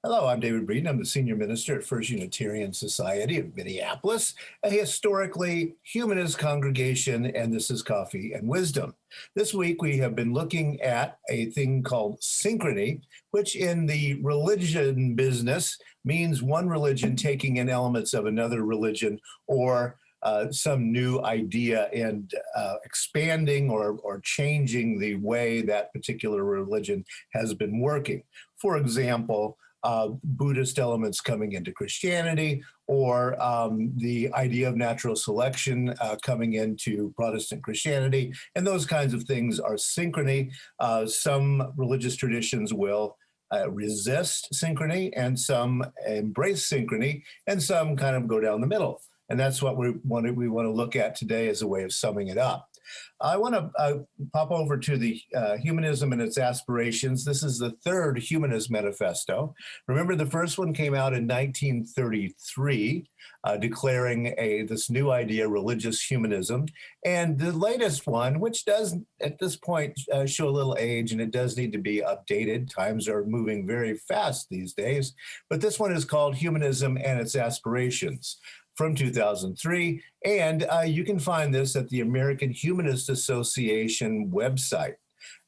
Hello, I'm David Breeden. I'm the senior minister at First Unitarian Society of Minneapolis, a historically humanist congregation, and this is Coffee and Wisdom. This week we have been looking at a thing called Synchrony, which in the religion business means one religion taking in elements of another religion or some new idea and expanding or changing the way that particular religion has been working. For example, Buddhist elements coming into Christianity, or the idea of natural selection coming into Protestant Christianity, and those kinds of things are synchrony. Some religious traditions will resist synchrony, and some embrace synchrony, and some kind of go down the middle. And that's what we want to look at today as a way of summing it up. I want to pop over to the Humanism and its Aspirations. This is the third Humanist Manifesto. Remember, the first one came out in 1933, declaring this new idea, religious humanism. And the latest one, which does at this point show a little age, and it does need to be updated. Times are moving very fast these days. But this one is called Humanism and its Aspirations, from 2003, and you can find this at the American Humanist Association website.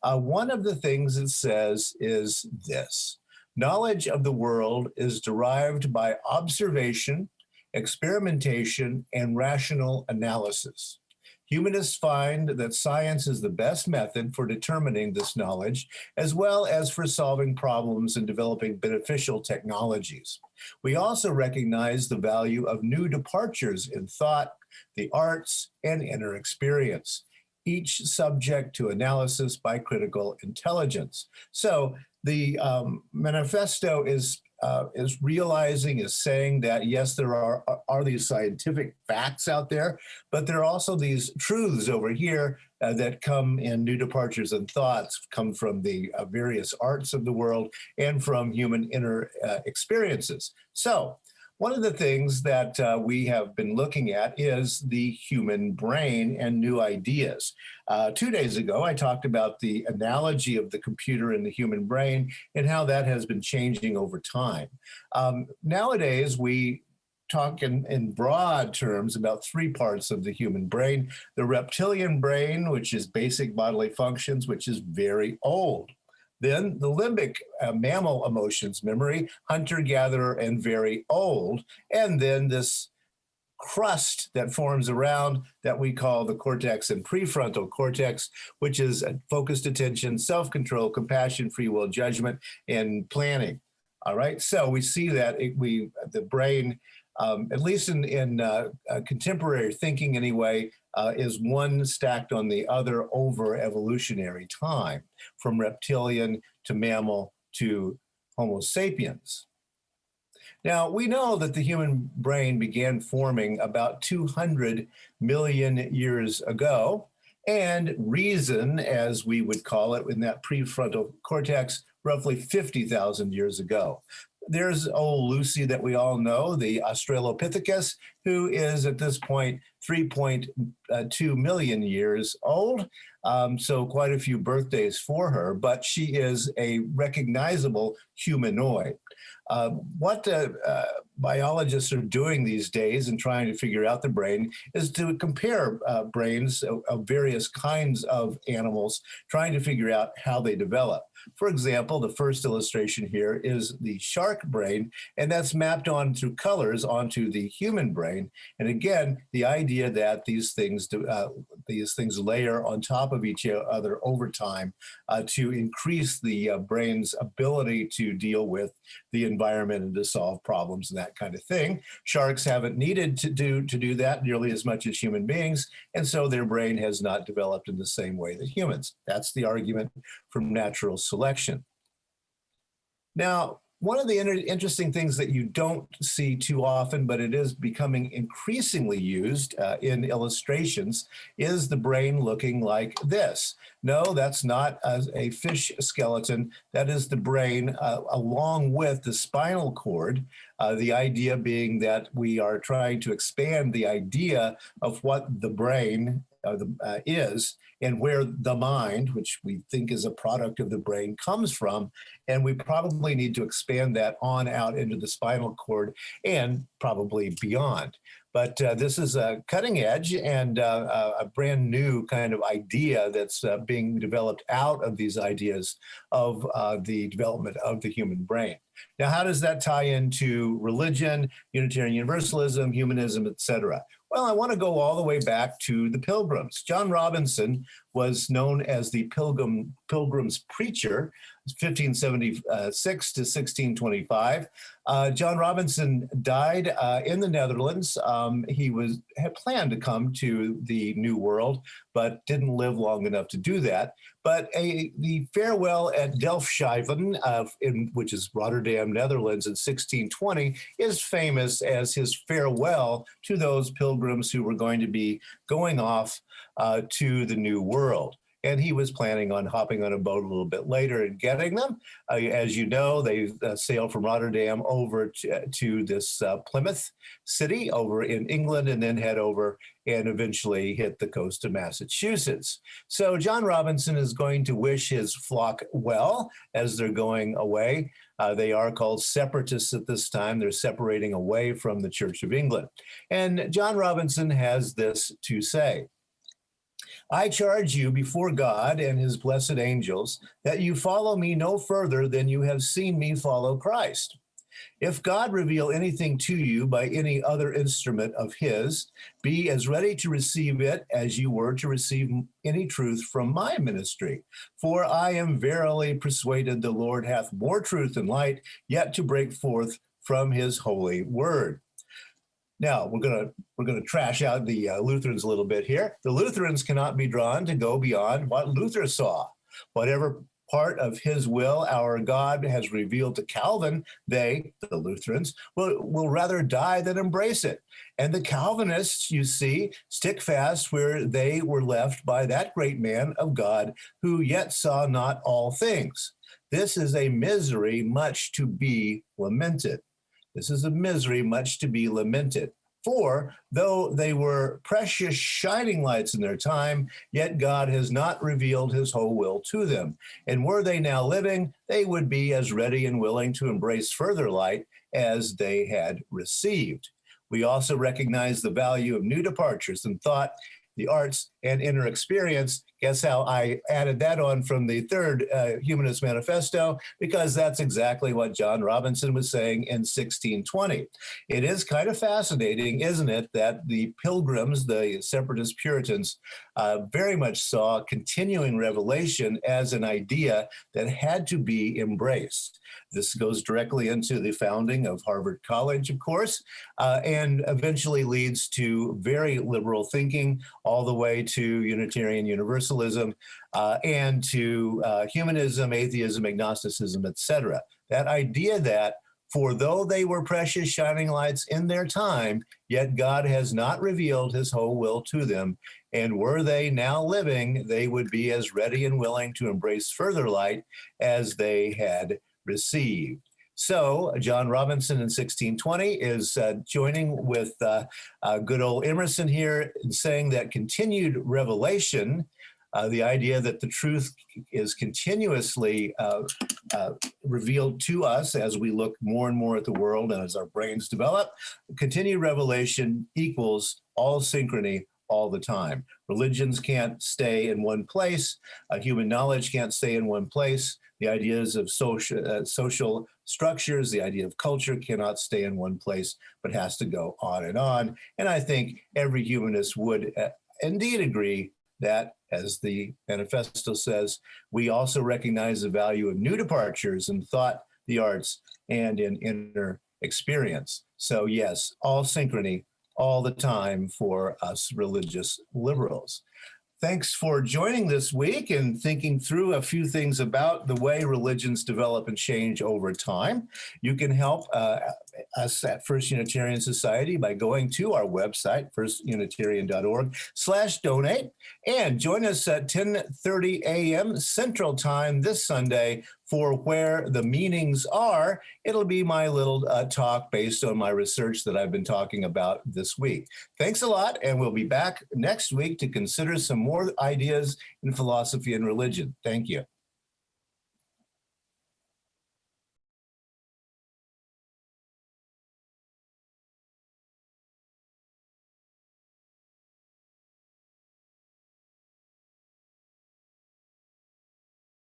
One of the things it says is this: knowledge of the world is derived by observation, experimentation, and rational analysis. Humanists find that science is the best method for determining this knowledge, as well as for solving problems and developing beneficial technologies. We also recognize the value of new departures in thought, the arts, and inner experience, each subject to analysis by critical intelligence. So the manifesto is realizing, is saying that, yes, there are these scientific facts out there, but there are also these truths over here that come in new departures and thoughts, come from the various arts of the world and from human inner experiences. So one of the things that we have been looking at is the human brain and new ideas. 2 days ago, I talked about the analogy of the computer and the human brain and how that has been changing over time. Nowadays, we talk in broad terms about three parts of the human brain: the reptilian brain, which is basic bodily functions, which is very old. Then the limbic mammal emotions memory, hunter-gatherer and very old. And then this crust that forms around that we call the cortex and prefrontal cortex, which is focused attention, self-control, compassion, free will, judgment, and planning. All right, so we see that the brain, at least in contemporary thinking anyway, is one stacked on the other over evolutionary time, from reptilian to mammal to Homo sapiens. Now, we know that the human brain began forming about 200 million years ago, and reason, as we would call it, in that prefrontal cortex, roughly 50,000 years ago. There's old Lucy that we all know, the Australopithecus, who is at this point 3.2 million years old. So quite a few birthdays for her, but she is a recognizable humanoid. What biologists are doing these days in trying to figure out the brain is to compare brains of various kinds of animals, trying to figure out how they develop. For example, the first illustration here is the shark brain, and that's mapped on through colors onto the human brain. And again, the idea that these things layer on top of each other over time to increase the brain's ability to deal with the environment and to solve problems and that kind of thing. Sharks haven't needed to do that nearly as much as human beings, and so their brain has not developed in the same way that humans. That's the argument from natural selection. Now, one of the interesting things that you don't see too often, but it is becoming increasingly used in illustrations, is the brain looking like this. No, that's not a fish skeleton. That is the brain along with the spinal cord. The idea being that we are trying to expand the idea of what the brain is, and where the mind, which we think is a product of the brain, comes from. And we probably need to expand that on out into the spinal cord and probably beyond. But this is a cutting edge and a brand new kind of idea that's being developed out of these ideas of the development of the human brain. Now, how does that tie into religion, Unitarian Universalism, humanism, etc.? Well, I want to go all the way back to the Pilgrims. John Robinson was known as the Pilgrim's preacher, 1576 to 1625. John Robinson died in the Netherlands. He had planned to come to the New World, but didn't live long enough to do that. But the farewell at Delfshaven, which is Rotterdam, Netherlands, in 1620, is famous as his farewell to those pilgrims who were going to be going off to the New World. And he was planning on hopping on a boat a little bit later and getting them. As you know, they sailed from Rotterdam over to this Plymouth city over in England, and then head over and eventually hit the coast of Massachusetts. So John Robinson is going to wish his flock well as they're going away. They are called separatists at this time. They're separating away from the Church of England. And John Robinson has this to say: I charge you before God and his blessed angels that you follow me no further than you have seen me follow Christ. If God reveal anything to you by any other instrument of his, be as ready to receive it as you were to receive any truth from my ministry. For I am verily persuaded the Lord hath more truth and light yet to break forth from his holy word. Now, we're gonna trash out the Lutherans a little bit here. The Lutherans cannot be drawn to go beyond what Luther saw. Whatever part of his will our God has revealed to Calvin, they, the Lutherans, will rather die than embrace it. And the Calvinists, you see, stick fast where they were left by that great man of God who yet saw not all things. This is a misery much to be lamented. This is a misery much to be lamented. For though they were precious shining lights in their time, yet God has not revealed his whole will to them. And were they now living, they would be as ready and willing to embrace further light as they had received. We also recognize the value of new departures in thought, the arts, and inner experience. Guess how I added that on from the third Humanist Manifesto? Because that's exactly what John Robinson was saying in 1620. It is kind of fascinating, isn't it, that the Pilgrims, the separatist Puritans, very much saw continuing revelation as an idea that had to be embraced. This goes directly into the founding of Harvard College, of course, and eventually leads to very liberal thinking all the way to Unitarian Universalism and to humanism, atheism, agnosticism, etc. That idea that for though they were precious shining lights in their time, yet God has not revealed his whole will to them. And were they now living, they would be as ready and willing to embrace further light as they had received. So John Robinson in 1620 is joining with good old Emerson here in saying that continued revelation, the idea that the truth is continuously revealed to us as we look more and more at the world and as our brains develop, continued revelation equals all synchrony all the time. Religions can't stay in one place. Human knowledge can't stay in one place. The ideas of social structures, the idea of culture cannot stay in one place, but has to go on and on. And I think every humanist would indeed agree that, as the manifesto says, we also recognize the value of new departures in thought, the arts, and in inner experience. So yes, all synchrony, all the time for us religious liberals. Thanks for joining this week and thinking through a few things about the way religions develop and change over time. You can help us at First Unitarian Society by going to our website, firstunitarian.org/donate, and join us at 10:30 a.m. Central Time this Sunday for Where the Meanings Are. It'll be my little talk based on my research that I've been talking about this week. Thanks a lot, and we'll be back next week to consider some more ideas in philosophy and religion. Thank you.